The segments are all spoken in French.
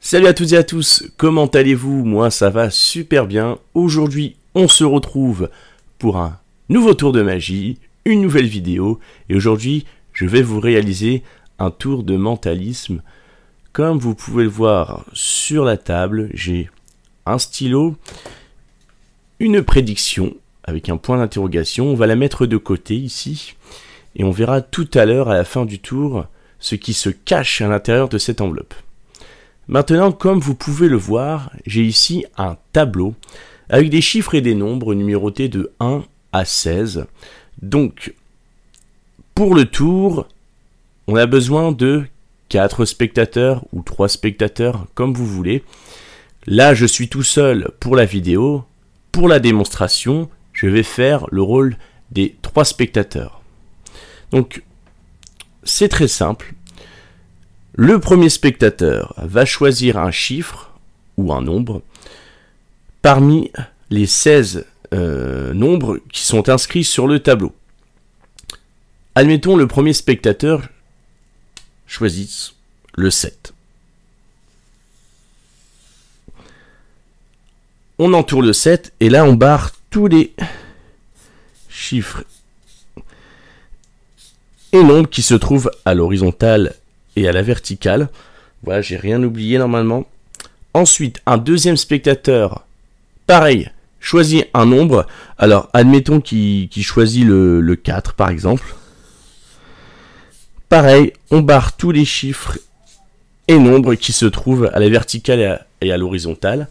Salut à toutes et à tous, comment allez-vous? Moi ça va super bien. Aujourd'hui on se retrouve pour un nouveau tour de magie, une nouvelle vidéo. Et aujourd'hui je vais vous réaliser un tour de mentalisme. Comme vous pouvez le voir sur la table, j'ai un stylo, une prédiction avec un point d'interrogation. On va la mettre de côté ici. Et on verra tout à l'heure à la fin du tour ce qui se cache à l'intérieur de cette enveloppe. Maintenant, comme vous pouvez le voir, j'ai ici un tableau avec des chiffres et des nombres numérotés de 1 à 16. Donc, pour le tour, on a besoin de 4 spectateurs ou 3 spectateurs, comme vous voulez. Là, je suis tout seul pour la vidéo. Pour la démonstration, je vais faire le rôle des 3 spectateurs. Donc, c'est très simple. Le premier spectateur va choisir un chiffre ou un nombre parmi les 16 nombres qui sont inscrits sur le tableau. Admettons le premier spectateur choisisse le 7. On entoure le 7 et là on barre tous les chiffres et nombres qui se trouvent à l'horizontale et à la verticale. Voilà, j'ai rien oublié normalement. Ensuite, un deuxième spectateur, pareil, choisit un nombre. Alors, admettons qu'il choisit le 4 par exemple. Pareil, on barre tous les chiffres et nombres qui se trouvent à la verticale et à l'horizontale.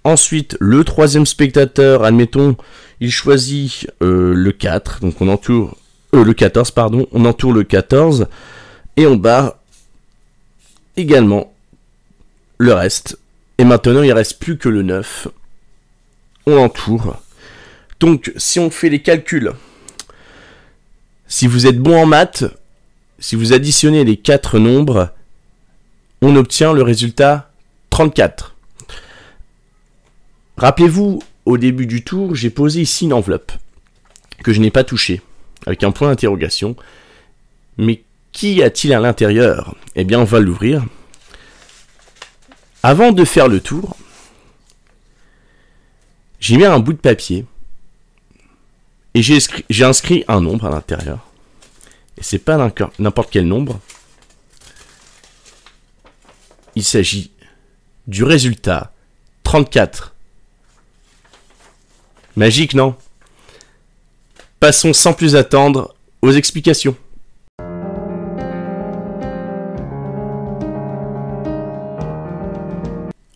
Ensuite, le troisième spectateur, admettons, il choisit le 4, donc on entoure le 14, pardon, on entoure le 14 et on barre également le reste. Et maintenant, il ne reste plus que le 9. On l'entoure. Donc, si on fait les calculs, si vous êtes bon en maths, si vous additionnez les 4 nombres, on obtient le résultat 34. Rappelez-vous, au début du tour, j'ai posé ici une enveloppe que je n'ai pas touchée, avec un point d'interrogation. Mais qu'y a-t-il à l'intérieur? Eh bien, on va l'ouvrir. Avant de faire le tour, j'ai mis un bout de papier et j'ai inscrit un nombre à l'intérieur. Et c'est pas n'importe quel nombre. Il s'agit du résultat 34. Magique, non? Passons sans plus attendre aux explications.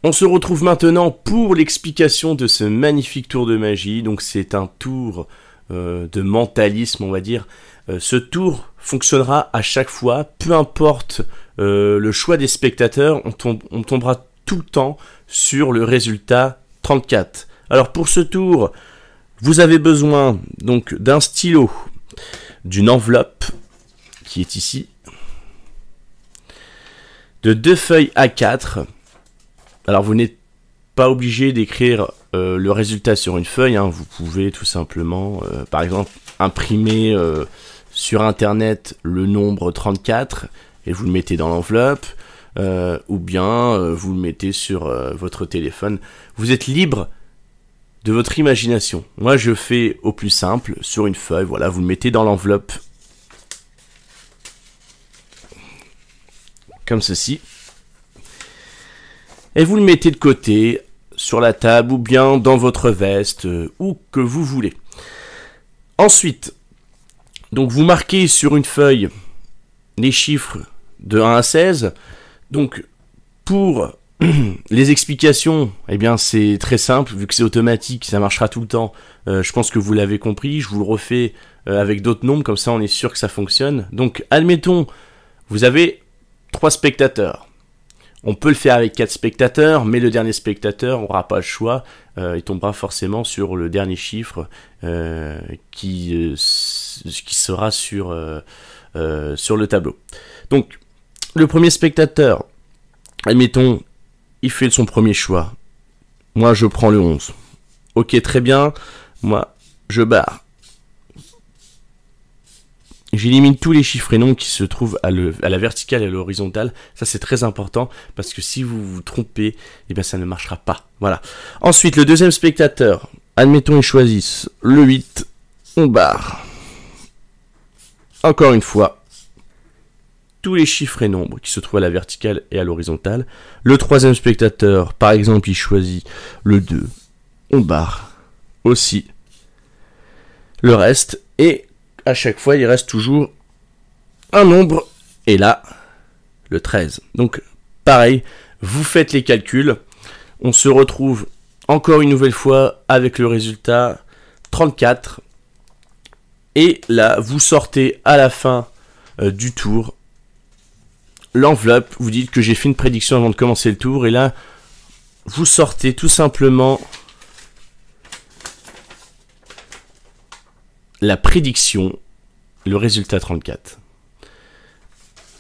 On se retrouve maintenant pour l'explication de ce magnifique tour de magie. Donc c'est un tour de mentalisme, on va dire. Ce tour fonctionnera à chaque fois, peu importe le choix des spectateurs, on tombera tout le temps sur le résultat 34. Alors pour ce tour, vous avez besoin donc d'un stylo, d'une enveloppe qui est ici, de 2 feuilles A4. Alors vous n'êtes pas obligé d'écrire le résultat sur une feuille, hein. Vous pouvez tout simplement, par exemple, imprimer sur internet le nombre 34 et vous le mettez dans l'enveloppe, ou bien vous le mettez sur votre téléphone. Vous êtes libre de votre imagination. Moi je fais au plus simple, sur une feuille, voilà, vous le mettez dans l'enveloppe, comme ceci. Et vous le mettez de côté, sur la table, ou bien dans votre veste, où que vous voulez. Ensuite, donc vous marquez sur une feuille les chiffres de 1 à 16. Donc, pour les explications, eh bien c'est très simple, vu que c'est automatique, ça marchera tout le temps. Je pense que vous l'avez compris, je vous le refais avec d'autres nombres, comme ça on est sûr que ça fonctionne. Donc, admettons, vous avez 3 spectateurs. On peut le faire avec 4 spectateurs, mais le dernier spectateur n'aura pas le choix. Il tombera forcément sur le dernier chiffre qui sera sur le tableau. Donc, le premier spectateur, admettons, il fait son premier choix. Moi, je prends le 11. Ok, très bien. Moi, je barre. J'élimine tous les chiffres et nombres qui se trouvent à la verticale et à l'horizontale. Ça, c'est très important parce que si vous vous trompez, eh bien, ça ne marchera pas. Voilà. Ensuite, le deuxième spectateur, admettons, il choisisse le 8. On barre. Encore une fois, tous les chiffres et nombres qui se trouvent à la verticale et à l'horizontale. Le troisième spectateur, par exemple, il choisit le 2. On barre aussi le reste et à chaque fois, il reste toujours un nombre, et là, le 13. Donc, pareil, vous faites les calculs. On se retrouve encore une nouvelle fois avec le résultat 34. Et là, vous sortez à la fin du tour l'enveloppe. Vous dites que j'ai fait une prédiction avant de commencer le tour. Et là, vous sortez tout simplement la prédiction, le résultat 34.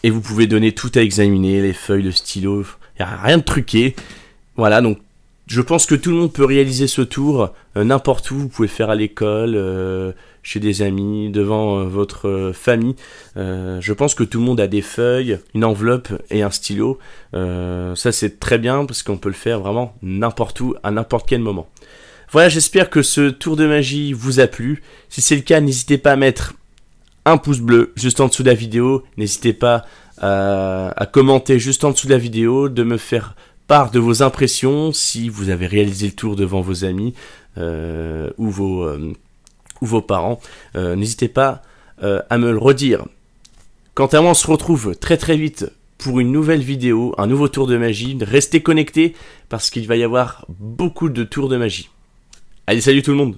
Et vous pouvez donner tout à examiner, les feuilles, le stylo, il n'y a rien de truqué. Voilà, donc je pense que tout le monde peut réaliser ce tour n'importe où. Vous pouvez faire à l'école, chez des amis, devant votre famille. Je pense que tout le monde a des feuilles, une enveloppe et un stylo. Ça c'est très bien parce qu'on peut le faire vraiment n'importe où, à n'importe quel moment. Voilà, j'espère que ce tour de magie vous a plu. Si c'est le cas, n'hésitez pas à mettre un pouce bleu juste en dessous de la vidéo. N'hésitez pas à commenter juste en dessous de la vidéo, de me faire part de vos impressions si vous avez réalisé le tour devant vos amis ou vos parents. N'hésitez pas à me le redire. Quant à moi, on se retrouve très très vite pour une nouvelle vidéo, un nouveau tour de magie. Restez connectés parce qu'il va y avoir beaucoup de tours de magie. Allez, salut tout le monde!